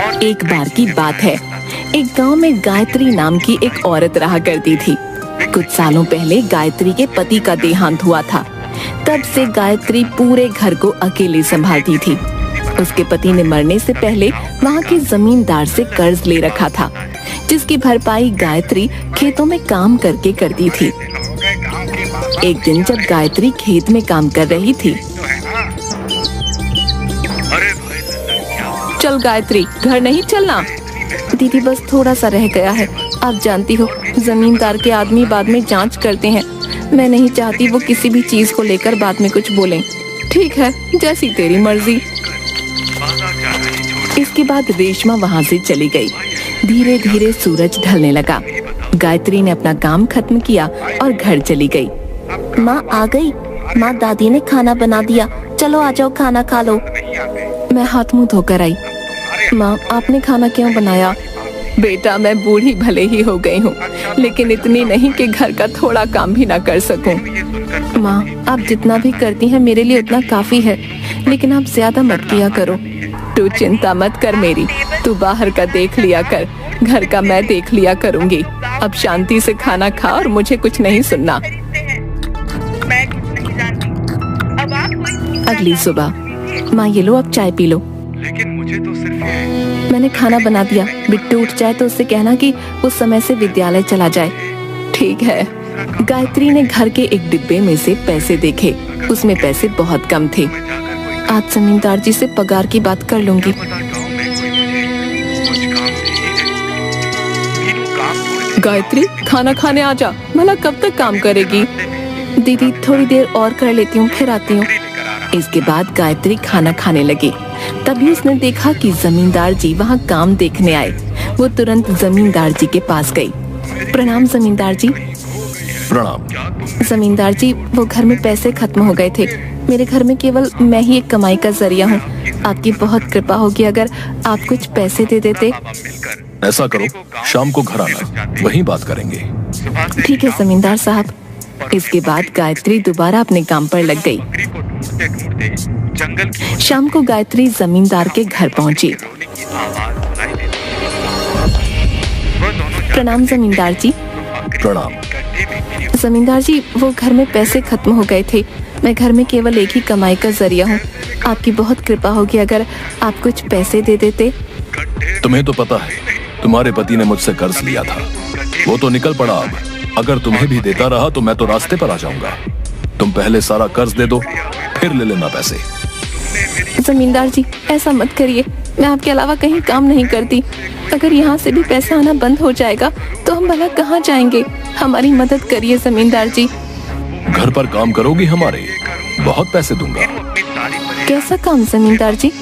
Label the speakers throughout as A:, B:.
A: एक बार की बात है, एक गांव में गायत्री नाम की एक औरत रहा करती थी। कुछ सालों पहले गायत्री के पति का देहांत हुआ था। तब से गायत्री पूरे घर को अकेले संभालती थी। उसके पति ने मरने से पहले वहाँ के जमींदार से कर्ज ले रखा था, जिसकी भरपाई गायत्री खेतों में काम करके करती थी। एक दिन जब गायत्री खेत में काम कर रही थी, चल गायत्री, घर नहीं चलना। दीदी बस थोड़ा सा रह गया है, आप जानती हो जमींदार के आदमी बाद में जांच करते हैं। मैं नहीं चाहती वो किसी भी चीज को लेकर बाद में कुछ बोलें। ठीक है, जैसी तेरी मर्जी। इसके बाद रेशमा वहाँ से चली गई। धीरे धीरे सूरज ढलने लगा। गायत्री ने अपना काम खत्म किया और घर चली गई। माँ आ गई। माँ, दादी ने खाना बना दिया, चलो आ जाओ खाना खा लो। मैं हाथ मुंह धोकर आई। माँ, आपने खाना क्यों बनाया? बेटा, मैं बूढ़ी भले ही हो गई हूँ, लेकिन इतनी नहीं कि घर का थोड़ा काम भी ना कर सकूं। माँ, आप जितना भी करती हैं मेरे लिए उतना काफी है, लेकिन आप ज्यादा मत किया करो। तू चिंता मत कर मेरी, तू बाहर का देख लिया कर, घर का मैं देख लिया करूँगी। अब शांति से खाना खा और मुझे कुछ नहीं सुनना। अगली सुबह, माँ ये लो, अब चाय पी लो।
B: लेकिन मुझे तो सिर्फ
A: मैंने खाना बना दिया। बिट्टू उठ जाए तो उससे कहना कि उस समय से विद्यालय चला जाए। ठीक है। गायत्री ने घर के एक डिब्बे में से पैसे देखे। उसमें पैसे बहुत कम थे। आज जमींदार जी से पगार की बात कर लूंगी। गायत्री, खाना खाने आ जा, भला कब तक काम करेगी? दीदी थोड़ी देर और कर लेती हूँ, फिर आती हूँ। इसके बाद गायत्री खाना खाने लगी। तभी उसने देखा कि जमींदार जी वहाँ काम देखने आए। वो तुरंत जमींदार जी के पास गई। प्रणाम जमींदार जी।
C: प्रणाम।
A: जमींदार जी, वो घर में पैसे खत्म हो गए थे। मेरे घर में केवल मैं ही एक कमाई का जरिया हूँ। आपकी बहुत कृपा होगी अगर आप कुछ पैसे दे देते।
C: ऐसा करो, शाम को घर आना, वहीं बात करेंगे।
A: ठीक है जमींदार साहब। इसके बाद गायत्री दोबारा अपने काम पर लग गई। शाम को गायत्री जमींदार के घर पहुंची। प्रणाम जमींदार जी।
C: प्रणाम।
A: जमींदार जी, वो घर में पैसे खत्म हो गए थे। मैं घर में केवल एक ही कमाई का जरिया हूँ। आपकी बहुत कृपा होगी अगर आप कुछ पैसे दे देते।
C: तुम्हें तो पता है, तुम्हारे पति ने मुझसे कर्ज लिया था, वो तो निकल पड़ा। अब अगर तुम्हें भी देता रहा तो मैं तो रास्ते पर आ जाऊंगा। तुम पहले सारा कर्ज दे दो, फिर ले लेना पैसे।
A: जमींदार जी, ऐसा मत करिए। मैं आपके अलावा कहीं काम नहीं करती। अगर यहाँ से भी पैसा आना बंद हो जाएगा तो हम भला कहाँ जाएंगे? हमारी मदद करिए जमींदार जी।
C: घर पर काम करोगी हमारे, बहुत पैसे दूंगा।
A: कैसा काम जमींदार जी?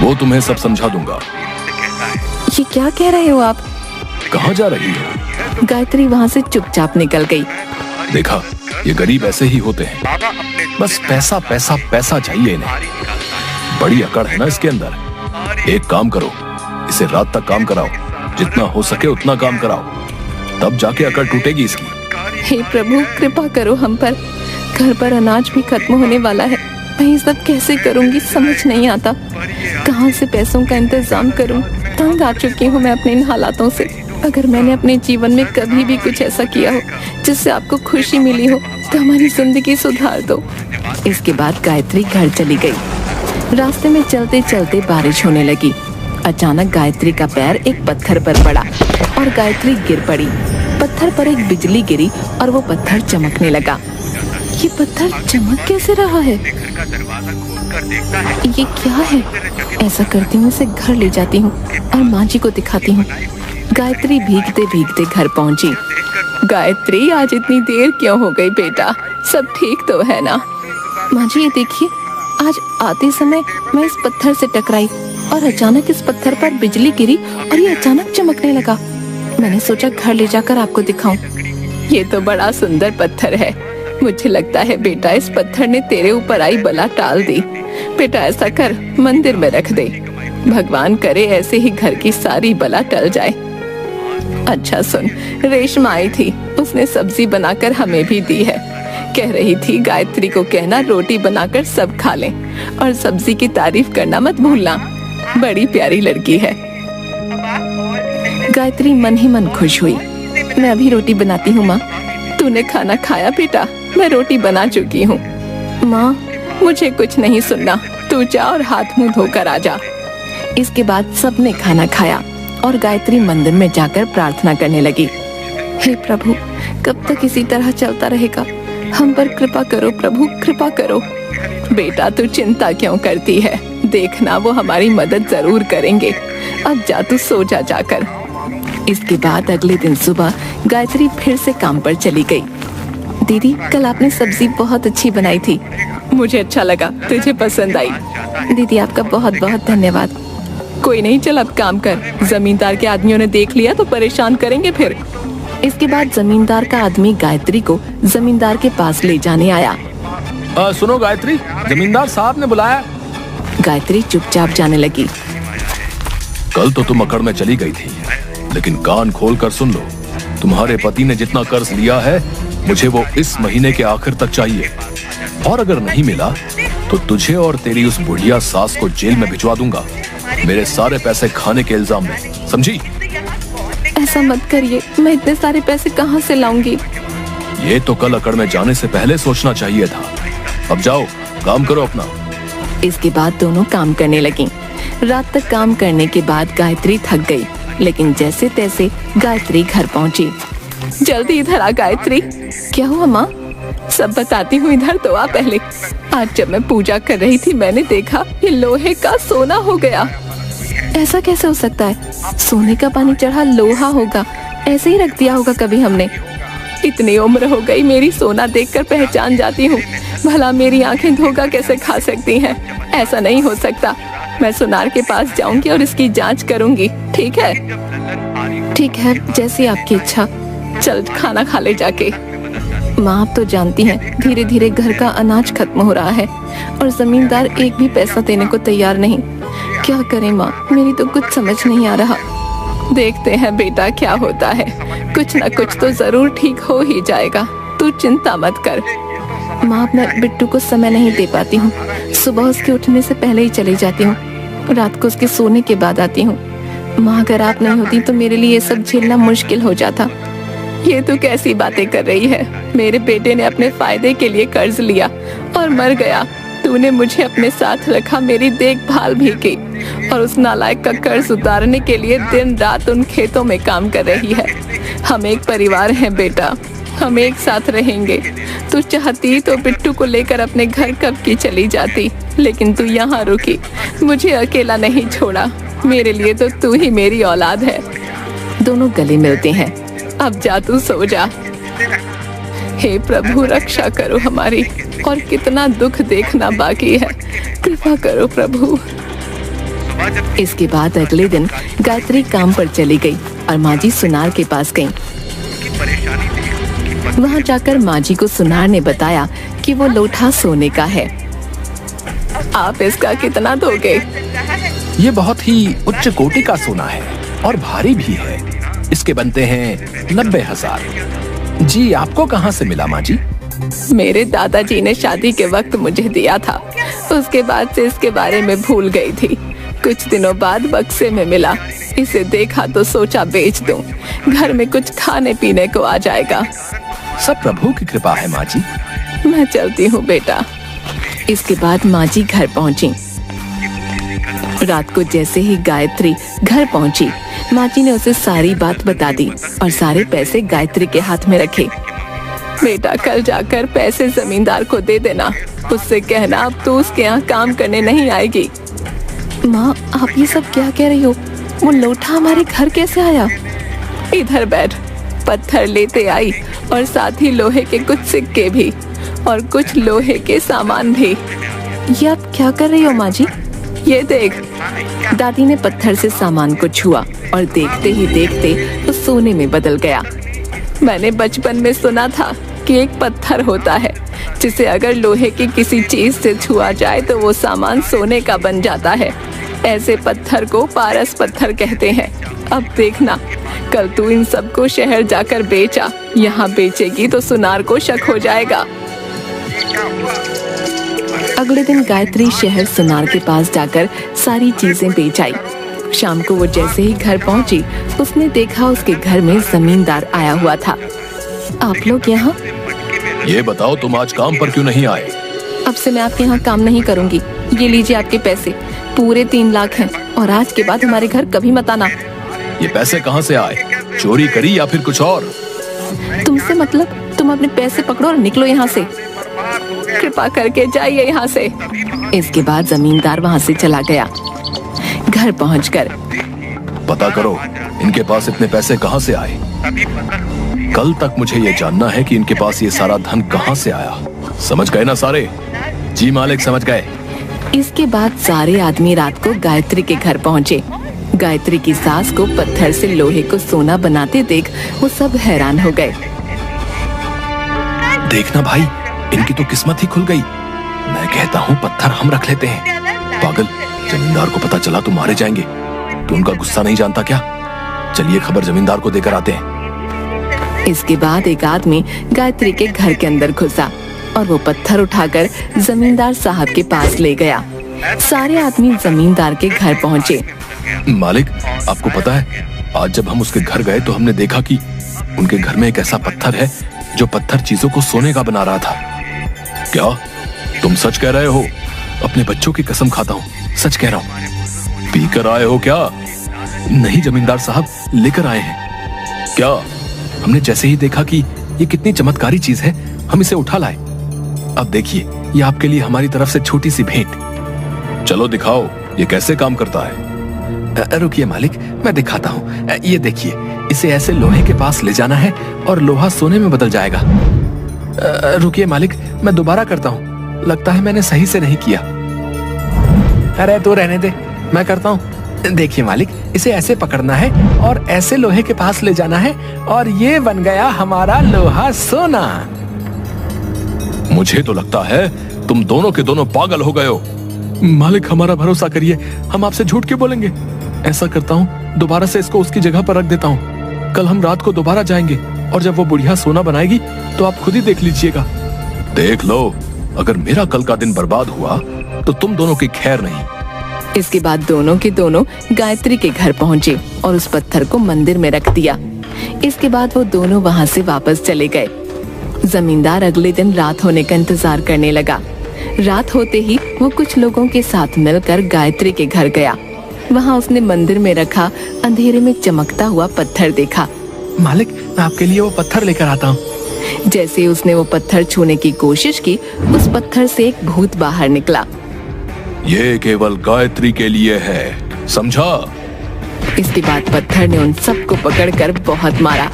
C: वो तुम्हें सब समझा दूंगा।
A: ये क्या कह रहे हो आप?
C: कहाँ जा रही हो?
A: गायत्री वहाँ से चुपचाप निकल गई।
C: देखा, ये गरीब ऐसे ही होते हैं, बस पैसा पैसा पैसा चाहिए इन्हें। बड़ी अकड़ है ना इसके अंदर। एक काम करो, इसे रात तक काम कराओ, जितना हो सके उतना काम कराओ, तब जाके अकड़ टूटेगी इसकी।
A: हे प्रभु, कृपा करो हम पर। घर पर अनाज भी खत्म होने वाला है। मैं ये सब कैसे करूंगी, समझ नहीं आता। कहाँ से पैसों का इंतजाम करूं? तंग आ चुकी हूँ मैं अपने इन हालातों से। अगर मैंने अपने जीवन में कभी भी कुछ ऐसा किया हो जिससे आपको खुशी मिली हो तो हमारी जिंदगी सुधार दो। इसके बाद गायत्री घर चली गई। रास्ते में चलते चलते बारिश होने लगी। अचानक गायत्री का पैर एक पत्थर पर पड़ा और गायत्री गिर पड़ी। पत्थर पर एक बिजली गिरी और वो पत्थर चमकने लगा। ये पत्थर चमक कैसे रहा है? ये क्या है? ऐसा करती हूँ, इसे घर ले जाती हूँ और माँ जी को दिखाती हूँ। गायत्री भीगते भीगते घर पहुँची। गायत्री, आज इतनी देर क्यों हो गई बेटा? सब ठीक तो है ना? माँ जी, ये देखिए, आज आते समय मैं इस पत्थर से टकराई और अचानक इस पत्थर पर बिजली गिरी और ये अचानक चमकने लगा। मैंने सोचा घर ले जाकर आपको दिखाऊं। ये तो बड़ा सुंदर पत्थर है। मुझे लगता है बेटा, इस पत्थर ने तेरे ऊपर आई बला टाल दी। बेटा ऐसा कर, मंदिर में रख दे। भगवान करे ऐसे ही घर की सारी बला टल जाए। अच्छा सुन, रेशमा आई थी, उसने सब्जी बनाकर हमें भी दी है। कह रही थी गायत्री को कहना रोटी बनाकर सब खा लें और सब्जी की तारीफ करना मत भूलना। बड़ी प्यारी लड़की है। गायत्री मन ही मन खुश हुई। मैं अभी रोटी बनाती हूँ माँ। तूने खाना खाया बेटा? मैं रोटी बना चुकी हूँ। माँ मुझे कुछ नहीं सुनना, तू जा और हाथ मुंह धोकर आ जा। इसके बाद सबने खाना खाया और गायत्री मंदिर में जाकर प्रार्थना करने लगी। हे प्रभु, कब तक इसी तरह चलता रहेगा? हम पर कृपा करो प्रभु, कृपा करो। बेटा तू चिंता क्यों करती है? देखना वो हमारी मदद जरूर करेंगे। अब जा तू सो जा जाकर। इसके बाद अगले दिन सुबह गायत्री फिर से काम पर चली गई। दीदी कल आपने सब्जी बहुत अच्छी बनाई थी। मुझे अच्छा लगा, तुझे पसंद आई। दीदी आपका बहुत बहुत धन्यवाद। कोई नहीं, चल अब काम कर। जमींदार के आदमियों ने देख लिया तो परेशान करेंगे फिर। इसके बाद जमींदार का आदमी गायत्री को जमींदार के पास ले जाने आया।
C: सुनो गायत्री, जमींदार साहब ने बुलाया।
A: गायत्री चुपचाप जाने लगी।
C: कल तो तुम अकड़ में चली गई थी, लेकिन कान खोल कर सुन लो। तुम्हारे पति ने जितना कर्ज लिया है मुझे वो इस महीने के आखिर तक चाहिए, और अगर नहीं मिला तो तुझे और तेरी उस बुढ़िया सास को जेल में भिजवा दूंगा, मेरे सारे पैसे खाने के इल्जाम में, समझी?
A: ऐसा मत करिए, मैं इतने सारे पैसे कहाँ से लाऊंगी?
C: ये तो कल अकड़ में जाने से पहले सोचना चाहिए था। अब जाओ काम करो अपना।
A: इसके बाद दोनों काम करने लगी। रात तक काम करने के बाद गायत्री थक गई, लेकिन जैसे तैसे गायत्री घर पहुंची। जल्दी इधर आ गायत्री। क्या हुआ माँ? सब बताती हूँ, इधर तो आ पहले। आज जब मैं पूजा कर रही थी मैंने देखा ये लोहे का सोना हो गया। ऐसा कैसे हो सकता है? सोने का पानी चढ़ा लोहा होगा, ऐसे ही रख दिया होगा कभी हमने। इतनी उम्र हो गई मेरी, सोना देखकर पहचान जाती हूँ। भला मेरी आंखें धोखा कैसे खा सकती हैं? ऐसा नहीं हो सकता। मैं सुनार के पास जाऊंगी और इसकी जांच करूंगी। ठीक है? ठीक है, जैसी आपकी इच्छा। चल खाना खा ले जाके। माँ आप तो जानती हैं धीरे धीरे घर का अनाज खत्म हो रहा है और जमींदार एक भी पैसा देने को तैयार नहीं। क्या करें माँ, मेरी तो कुछ समझ नहीं आ रहा। देखते हैं बेटा क्या होता है, कुछ न कुछ तो जरूर ठीक हो ही जाएगा, तू चिंता मत कर। माँ मैं बिट्टू को समय नहीं दे पाती हूँ। सुबह उसके उठने से पहले ही चली जाती हूँ, रात को उसके सोने के बाद आती हूँ। माँ अगर आप नहीं होती तो मेरे लिए ये सब झेलना मुश्किल हो जाता। ये तू कैसी बातें कर रही है? मेरे बेटे ने अपने फायदे के लिए कर्ज लिया और मर गया। तूने मुझे अपने साथ रखा, मेरी देखभाल भी की और उस नालायक का कर्ज उतारने के लिए दिन रात उन खेतों में काम कर रही है। हम एक परिवार हैं बेटा, हम एक साथ रहेंगे। तू चाहती तो बिट्टू को लेकर अपने घर कब की चली जाती, लेकिन तू यहाँ रुकी, मुझे अकेला नहीं छोड़ा। मेरे लिए तो तू ही मेरी औलाद है। दोनों गले मिलते हैं। अब जा तू सो जा। हे प्रभु रक्षा करो हमारी, और कितना दुख देखना बाकी है, कृपा करो प्रभु। इसके बाद अगले दिन गायत्री काम पर चली गई और माँ जी सुनार के पास गई। वहाँ जाकर माँ जी को सुनार ने बताया कि वो लोटा सोने का है। आप इसका कितना दोगे?
C: ये बहुत ही उच्च कोटि का सोना है और भारी भी है। इसके बनते हैं 90,000। जी आपको कहाँ से मिला माँ जी?
A: मेरे दादाजी ने शादी के वक्त मुझे दिया था, उसके बाद से इसके बारे में भूल गई थी। कुछ दिनों बाद बक्से में मिला, इसे देखा तो सोचा बेच दूं, घर में कुछ खाने पीने को आ जाएगा।
C: सब प्रभु की कृपा है माँ जी।
A: मैं चलती हूँ बेटा। इसके बाद माँ जी घर पहुँची। रात को जैसे ही गायत्री घर पहुँची, माँ जी ने उसे सारी बात बता दी और सारे पैसे गायत्री के हाथ में रखे। बेटा कल जाकर पैसे जमींदार को दे देना, उससे कहना अब तो उसके यहाँ काम करने नहीं आएगी। माँ आप ये सब क्या कह रही हो? वो लोटा हमारे घर कैसे आया? इधर बैठ। पत्थर लेते आई और साथ ही लोहे के कुछ सिक्के भी और कुछ लोहे के सामान भी। ये आप क्या कर रही हो माँ जी? ये देख। दादी ने पत्थर से सामान को छुआ और देखते ही देखते वो सोने में बदल गया। मैंने बचपन में सुना था कि एक पत्थर होता है जिसे अगर लोहे की किसी चीज से छुआ जाए तो वो सामान सोने का बन जाता है। ऐसे पत्थर को पारस पत्थर कहते हैं। अब देखना, कल तू इन सबको शहर जाकर बेचा। यहाँ बेचेगी तो सुनार को शक हो जाएगा। अगले दिन गायत्री शहर सुनार के पास जाकर सारी चीजें बेच आई। शाम को वो जैसे ही घर पहुंची, उसने देखा उसके घर में जमींदार आया हुआ था। आप लोग यहाँ?
C: ये बताओ तुम आज काम पर क्यों नहीं आए?
A: अब से मैं आपके यहाँ काम नहीं करूँगी। ये लीजिए आपके पैसे, पूरे 3 लाख हैं, और आज के बाद हमारे घर कभी मत आना।
C: ये पैसे कहाँ से आए? चोरी करी या फिर कुछ और?
A: तुमसे मतलब? तुम अपने पैसे पकड़ो और निकलो यहाँ से। कृपा करके जाइए यहाँ से। इसके बाद जमींदार वहाँ से चला गया। घर पहुँचकर
C: पता करो इनके पास इतने पैसे कहाँ से आए। कल तक मुझे ये जानना है कि इनके पास ये सारा धन कहाँ से आया। समझ गए ना सारे? जी मालिक, समझ गए।
A: इसके बाद सारे आदमी रात को गायत्री के घर पहुँचे। गायत्री की सास को पत्थर से लोहे को सोना बनाते देख वो सब हैरान हो गए।
C: देखना भाई, इनकी तो किस्मत ही खुल गई। मैं कहता हूँ पत्थर हम रख लेते हैं। पागल, जमींदार को पता चला तो मारे जाएंगे। तो उनका गुस्सा नहीं जानता क्या? चलिए खबर जमींदार को देकर आते हैं।
A: इसके बाद एक आदमी गायत्री के घर के अंदर घुसा और वो पत्थर उठाकर जमींदार साहब के पास ले गया। सारे आदमी जमींदार के घर पहुँचे।
C: मालिक, आपको पता है आज जब हम उसके घर गए तो हमने देखा कि उनके घर में एक ऐसा पत्थर है जो पत्थर चीजों को सोने का बना रहा था। क्या तुम सच कह रहे हो? अपने बच्चों की कसम खाता हूँ, सच कह रहा हूँ। पीकर आए हो क्या? नहीं जमींदार साहब, लेकर आए हैं। क्या? हमने जैसे ही देखा कि ये कितनी चमत्कारी चीज है, हम इसे उठा लाए। अब देखिए, ये आपके लिए हमारी तरफ से छोटी सी भेंट। चलो दिखाओ ये कैसे काम करता है। रुकिए मालिक, मैं दिखाता हूँ। ये देखिए, इसे ऐसे लोहे के पास ले जाना है और लोहा सोने में बदल जाएगा। रुकिए मालिक, मैं दोबारा करता हूँ। लगता है मैंने सही से नहीं किया। अरे तो रहने दे, मैं करता हूँ। देखिए मालिक, इसे ऐसे पकड़ना है और ऐसे लोहे के पास ले जाना है और ये बन गया हमारा लोहा सोना। मुझे तो लगता है तुम दोनों के दोनों पागल हो गए हो। मालिक, हमारा भरोसा करिए, हम आपसे झूठ क्यों बोलेंगे। ऐसा करता हूँ, दोबारा से इसको उसकी जगह पर रख देता हूँ। कल हम रात को दोबारा जाएंगे और जब वो बुढ़िया सोना बनाएगी तो आप खुद ही देख लीजिएगा। देख लो, अगर मेरा कल का दिन बर्बाद हुआ तो तुम दोनों की खैर नहीं।
A: इसके बाद दोनों के दोनों गायत्री के घर पहुँचे और उस पत्थर को मंदिर में रख दिया। इसके बाद वो दोनों वहाँ से वापस चले गए। जमींदार अगले दिन रात होने का इंतजार करने लगा। रात होते ही वो कुछ लोगों के साथ मिलकर गायत्री के घर गया। वहाँ उसने मंदिर में रखा अंधेरे में चमकता हुआ पत्थर देखा।
C: मालिक, मैं आपके लिए वो पत्थर लेकर आता हूँ।
A: जैसे उसने वो पत्थर छूने की कोशिश की, उस पत्थर से एक भूत बाहर निकला।
C: ये केवल गायत्री के लिए है, समझा?
A: इसके बाद पत्थर ने उन सबको पकड़कर बहुत मारा।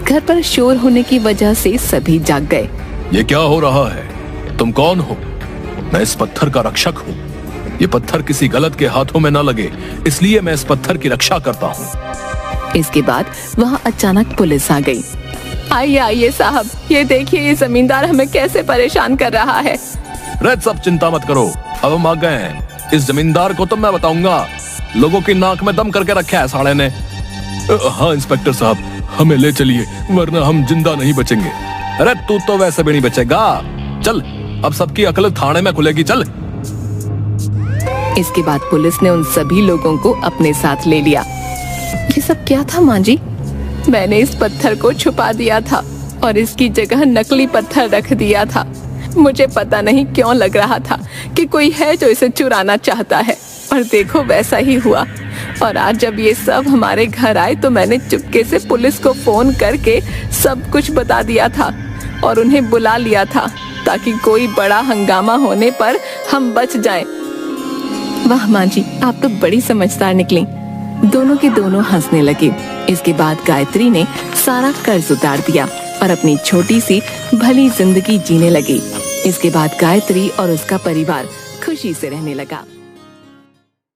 A: घर पर शोर होने की वजह से सभी जाग गए।
C: ये क्या हो रहा है? तुम कौन हो? मैं इस पत्थर का रक्षक हूँ। ये पत्थर किसी गलत के हाथों में न लगे, इसलिए मैं इस पत्थर की रक्षा करता हूँ।
A: इसके बाद वहाँ अचानक पुलिस आ गई। आइए आइए साहब, ये देखिए ये जमींदार हमें कैसे परेशान कर रहा है।
C: रेड, सब चिंता मत करो, अब हम आ गए हैं। इस जमींदार को तो मैं बताऊंगा। लोगों की नाक में दम करके रखा है साले ने। हाँ इंस्पेक्टर साहब, हमें ले चलिए वरना हम जिंदा नहीं बचेंगे। अरे तू तो वैसे भी नहीं बचेगा। चल, अब सबकी अकल थाने में खुलेगी, चल।
A: इसके बाद पुलिस ने उन सभी लोगों को अपने साथ ले लिया। ये सब क्या था माँ जी? मैंने इस पत्थर को छुपा दिया था और इसकी जगह नकली पत्थर रख दिया था। मुझे पता नहीं क्यों लग रहा था कि कोई है जो इसे चुराना चाहता है, और देखो वैसा ही हुआ। और आज जब ये सब हमारे घर आए तो मैंने चुपके से पुलिस को फोन करके सब कुछ बता दिया था और उन्हें बुला लिया था ताकि कोई बड़ा हंगामा होने पर हम बच जाएं। वाह माँ जी, आप तो बड़ी समझदार निकली। दोनों के दोनों हंसने लगे। इसके बाद गायत्री ने सारा कर्ज उतार दिया और अपनी छोटी सी भली जिंदगी जीने लगी। इसके बाद गायत्री और उसका परिवार खुशी से रहने लगा।